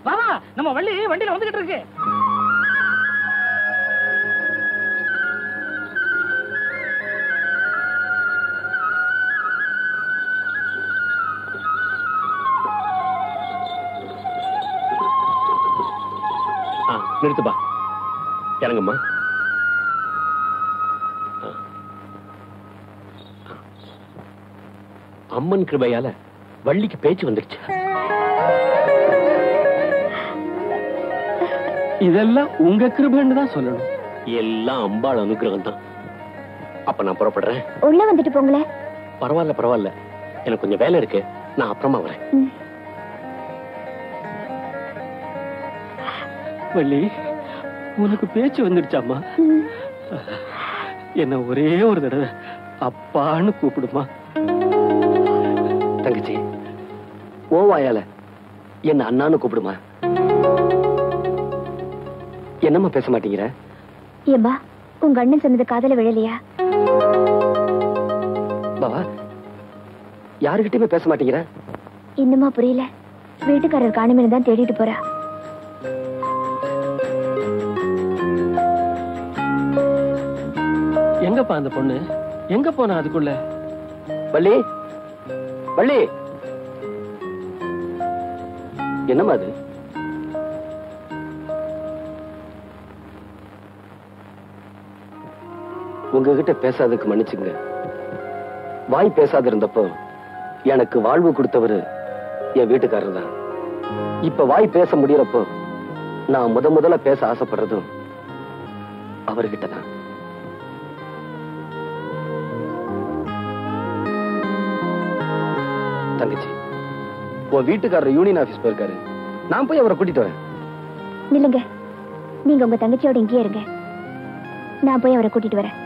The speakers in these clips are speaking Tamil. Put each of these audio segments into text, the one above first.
வா வா, நம்ம வள்ளி வண்டியில வந்துகிட்டு இருக்கு. நிறுத்துப்பா, இறங்கம்மா. அம்மன் கிருபையால வள்ளிக்கு பேச்சு வந்துருச்சு. இதெல்லாம் உங்க கிருபைன்னு தான் சொல்லணும். எல்லாம் அம்பாள் அனுகிரகம் தான். அப்ப நான் புறப்படுறேன். உள்ள வந்துட்டு போங்களே. பரவாயில்ல பரவாயில்ல, எனக்கு கொஞ்சம் வேலை இருக்கு, நான் அப்புறமா வரேன். வள்ளி, உனக்கு பேச்சு வந்துடுச்சாமா? என்ன ஒரே ஒரு தடவை அப்பான்னு கூப்பிடுமா? தங்கச்சி, ஓவாயால என்ன அண்ணான்னு கூப்பிடுமா? என்னம்மா பேச மாட்டேங்கிற? ஏம்பா, உங்க அண்ணன் சொன்னது காதல விழலையா? பாவா, யாருகிட்டயுமே பேச மாட்டேங்கிற? இன்னுமா புரியல? வீட்டுக்காரர் காணுமேனு தான் தேடிட்டு போறா. எங்கப்பா அந்த பொண்ணு? எங்க போனா அதுக்குள்ள? வள்ளி, வள்ளி, என்னம்மா அது? உங்ககிட்ட பேசாததுக்கு மன்னிச்சுங்க. வாய் பேசாத இருந்தப்போ எனக்கு வாழ்வு கொடுத்தவரு என் வீட்டுக்காரர் தான். இப்ப வாய் பேச முடியறப்போ நான் முதல்ல பேச ஆசைப்படுறதும் அவர்கிட்ட தான். தங்கச்சி, உன் வீட்டுக்காரர் யூனியன் ஆபீஸ் போயிருக்காரு, நான் போய் அவரை கூட்டிட்டு வரேன். நில்லுங்க, நீங்க உங்க தங்கச்சியோட இங்கேயே இருங்க, நான் போய் அவரை கூட்டிட்டு வரேன்.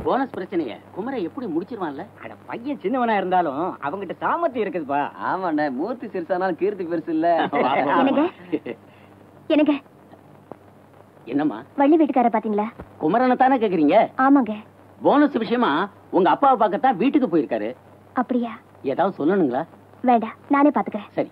போனஸ் பிரச்சனைய குமரை எப்படி முடிச்சிருவான்ல? அட, பையன் சின்னவனா இருந்தாலும் அவங்கிட்ட சாமர்த்தியம் இருக்குதுப்பா. ஆமாண்ணே, மூர்த்தி சிறுசானாலும் கீர்த்தி பெருசு இல்ல. எனக்கு என்னம்மா, வள்ளி வீட்டுக்கார பாத்தீங்களா? குமரனை தானே கேக்குறீங்க? ஆமாங்க. போனஸ் விஷயமா உங்க அப்பாவை பார்க்கத்தான் வீட்டுக்கு போயிருக்காரு. அப்படியா? ஏதாவது சொல்லணுங்களா? வேண்டாம், நானே பாத்துக்கிறேன். சரி.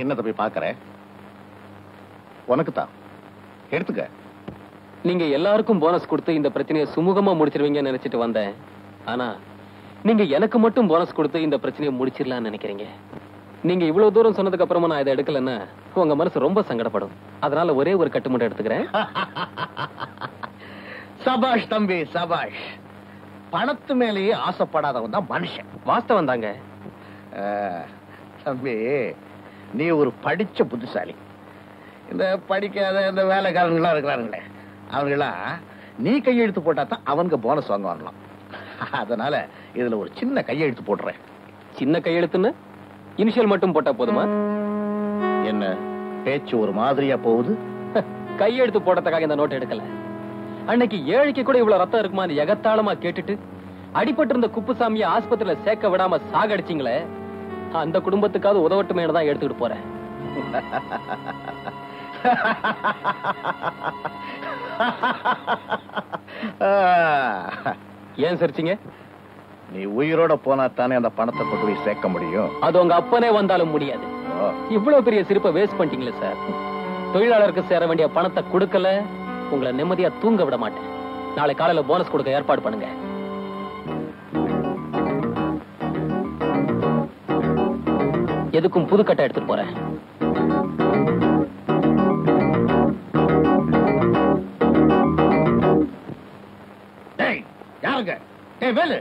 என்ன தம்பி பாக்குற? உனக்கு தான் எடுத்துக்க. நீங்க எல்லாருக்கும் போனஸ் கொடுத்து இந்த பிரச்சனையை சுமூகமா முடிச்சிருவீங்கன்னு நினைச்சிட்டு வந்தேன். ஆனா நீங்க எனக்கு மட்டும் போனஸ் கொடுத்து இந்த பிரச்சனையை முடிச்சிடலாம்னு நினைக்கிறீங்க. நீங்க இவ்வளவு தூரம் சொன்னதுக்கு அப்புறமா நான் இதை எடுக்கலன்னா உங்க மனசு ரொம்ப சங்கடப்படும். அதனால ஒரே ஒரு கட்டு மட்டும் எடுத்துக்கிறேன். சபாஷ் தம்பி, சபாஷ். பணத்து மேலேயே ஆசைப்படாதவன் தான் மனுஷன். வாஸ்தவம் தாங்க. தம்பி, நீ ஒரு படிச்ச புத்திசாலி. இந்த படிக்காத இந்த வேலைக்காரங்களா இருக்கிறாருங்களே, அவங்களா நீ கையெழுத்து போட்டா தான் அவங்க போனஸ் வாங்க வரலாம். அதனால இதுல ஒரு சின்ன கையெழுத்து போடுறேன். சின்ன கையெழுத்துன்னு இனிஷியல் மட்டும் போட்டா போதுமா? என்ன பேச்சு ஒரு மாதிரியா போகுது? கையெழுத்து போடுறதுக்காக இந்த நோட் எடுக்கல. அன்னைக்கு ஏழைக்கு கூட இவ்வளவு ரத்தம் இருக்குமான்னு எகத்தாளமா கேட்டுட்டு அடிபட்டு இருந்த குப்புசாமியை ஆஸ்பத்திரியில சேர்க்க விடாம சாகடிச்சிங்களே, அந்த குடும்பத்துக்காவது உதவட்டுமே தான் எடுத்துக்கிட்டு போறேன். ஏன் சிரிச்சீங்க? நீ உயிரோட போனா தானே அந்த பணத்தை கொண்டு போய் சேர்க்க முடியும். அது உங்க அப்பனே வந்தாலும் முடியாது. இவ்வளவு பெரிய சிரிப்பை வேஸ்ட் பண்ணிட்டீங்களே சார். தொழிலாளருக்கு சேர வேண்டிய பணத்தை கொடுக்கல, உங்களை நிம்மதியா தூங்க விட மாட்டேன். நாளை காலையில போனஸ் கொடுக்க ஏற்பாடு பண்ணுங்க. எதுக்கும் புதுக்கட்டை எடுத்துட்டு போறேன். யாருங்க? வேலு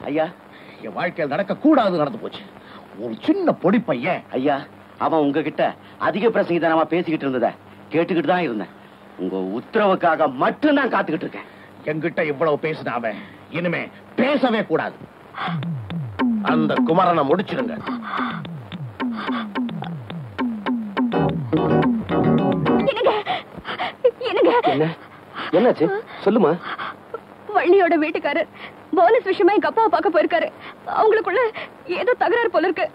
ஐயா, என் வாழ்க்கையில் நடக்க கூடாது நடந்து போச்சு. ஒரு சின்ன பொடி பையன். ஐயா, அவன் உங்ககிட்ட அதிக பிரசங்கிதனமா பேசிக்கிட்டு இருந்தத கேட்டுக்கிட்டு தான் இருந்தேன். உங்க உத்தரவுக்காக மட்டும் நான் காத்துக்கிட்டு இருக்கேன். என்கிட்ட இவ்வளவு பேசினாம இனிமே பேசவே கூடாது. அந்த குமரனை முடிச்சிருங்க. என்னாச்சு சொல்லுமா? வள்ளியோட வீட்டுக்காரர் போனஸ் விஷயமா எங்க அப்பாவை பார்க்க போயிருக்காரு. அவங்களுக்குள்ள ஏதோ தகராறு போல இருக்கு.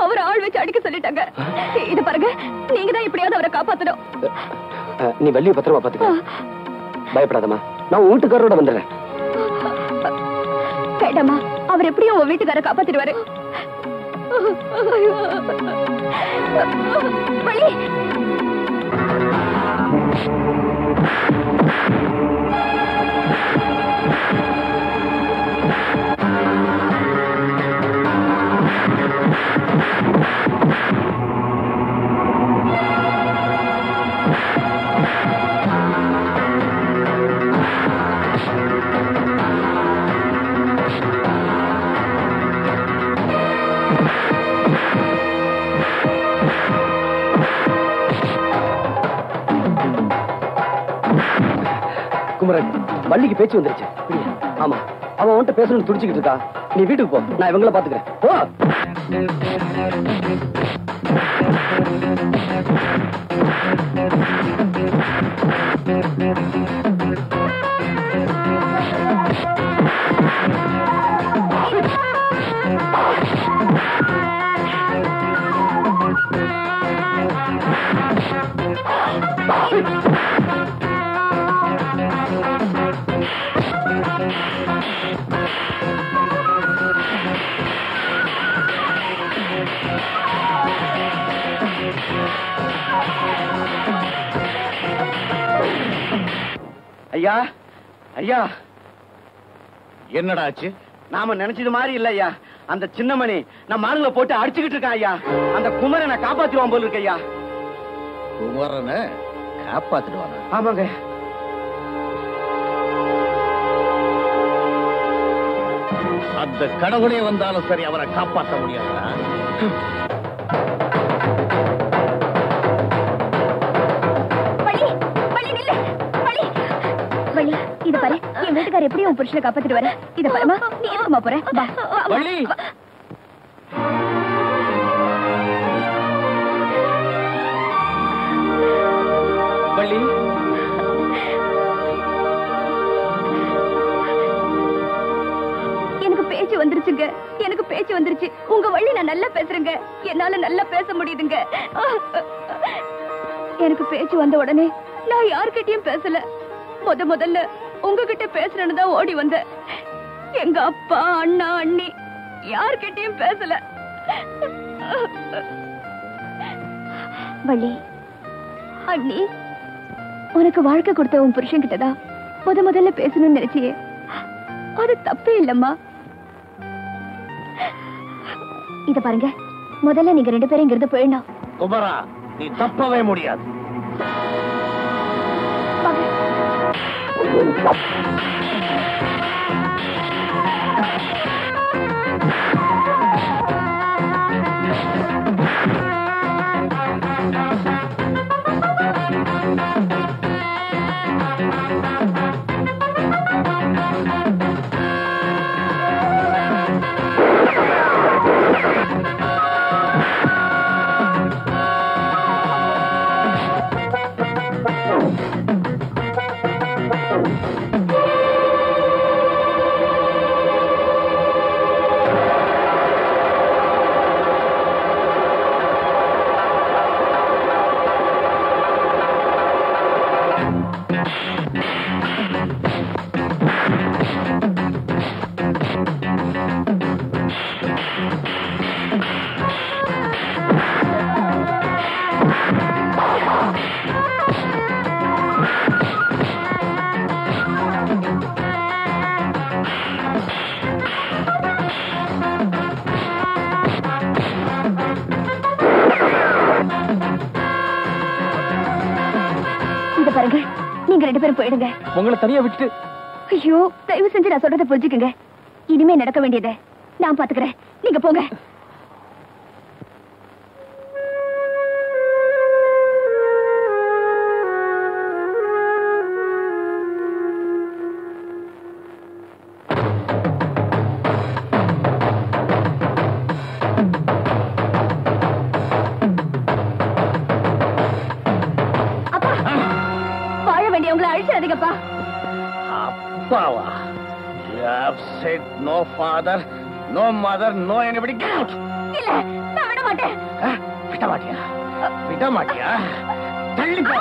அவர் ஆள் வச்சு அடிக்க சொல்லிட்டாங்க. இது பாருங்க, நீங்க தான் எப்படியாவது அவரை காப்பாத்தணும். நீ வள்ளிய பத்திரமா பாத்துக்க. பயப்படாதம்மா, நான் வீட்டுக்காரோட வந்துடுறேன். வேண்டாமா, அவர் எப்படியும் உன் வீட்டுக்கார காப்பாத்திடுவாரு. வள்ளி, குமரன், வள்ளிக்கு பேச்சு வந்துருச்சு. ஆமா, அவன் அவன்கிட்ட பேசணும்னு துடிச்சுக்கிட்டு இருக்கா. நீ வீட்டுக்கு போ, நான் இவங்கள பாத்துக்கிறேன். போ. ஐயா, ஐயா, என்னடா ஆச்சு? நாம நினைச்சது மாதிரி இல்ல ஐயா. அந்த சின்னமணி நம்ம ஆளுங்களை போட்டு அடிச்சுக்கிட்டு இருக்கான் ஐயா. அந்த குமரனை காப்பாத்துவான் போல இருக்கு ஐயா. குமரனை காப்பாத்திடுவாங்க? ஆமாங்க. அந்த கடவுளே வந்தாலும் சரி, அவரை காப்பாற்ற முடியாதா? இத பாரு, என் வீட்டுக்கார எப்படியும் உன் புருஷனை காப்பாத்திட்டு வர. இத பாருமா, நீ எதுக்குமா போற? வள்ளி, வள்ளி, எனக்கு பேச்சு வந்துருச்சுங்க, எனக்கு பேச்சு வந்துருச்சு. உங்க வள்ளி நான் நல்லா பேசுறேங்க, என்னால நல்லா பேச முடியுதுங்க. எனக்கு பேச்சு வந்த உடனே நான் யார்கிட்டயும் பேசல. முதல்ல உங்ககிட்ட பேசுறேன்னு தான் ஓடி வந்தேன். எங்க அப்பா, அண்ணா, அண்ணி யார்கிட்டயும் பேசல. வள்ளி, அண்ணி, உனக்கு வாழ்க்கை கொடுத்த உன் புருஷன் கிட்டதான் முதல்ல பேசணும்னு நினைச்சியே. அது தப்பே இல்லம்மா. இத பாருங்க, முதல்ல நீங்க 2 பேரும் இங்கிருந்து போயிடணும். குமரா, நீ தப்பவே முடியாது. பாருங்க, நீங்க 2 பேரும் போயிடுங்க. உங்களை தனியா விட்டுட்டு. ஐயோ, தயவு செஞ்சு நான் சொல்றதை புரிஞ்சுக்கங்க. இனிமே நடக்க வேண்டியதை நான் பாத்துக்கிறேன், நீங்க போங்க. அழிச்சிடாதீங்கப்பா. அப்பாவா? You have said no father, no mother, no anybody. Get out! இல்ல, நான் விட மாட்டேன். விட மாட்டியா? விட மாட்டியா? தள்ளி போ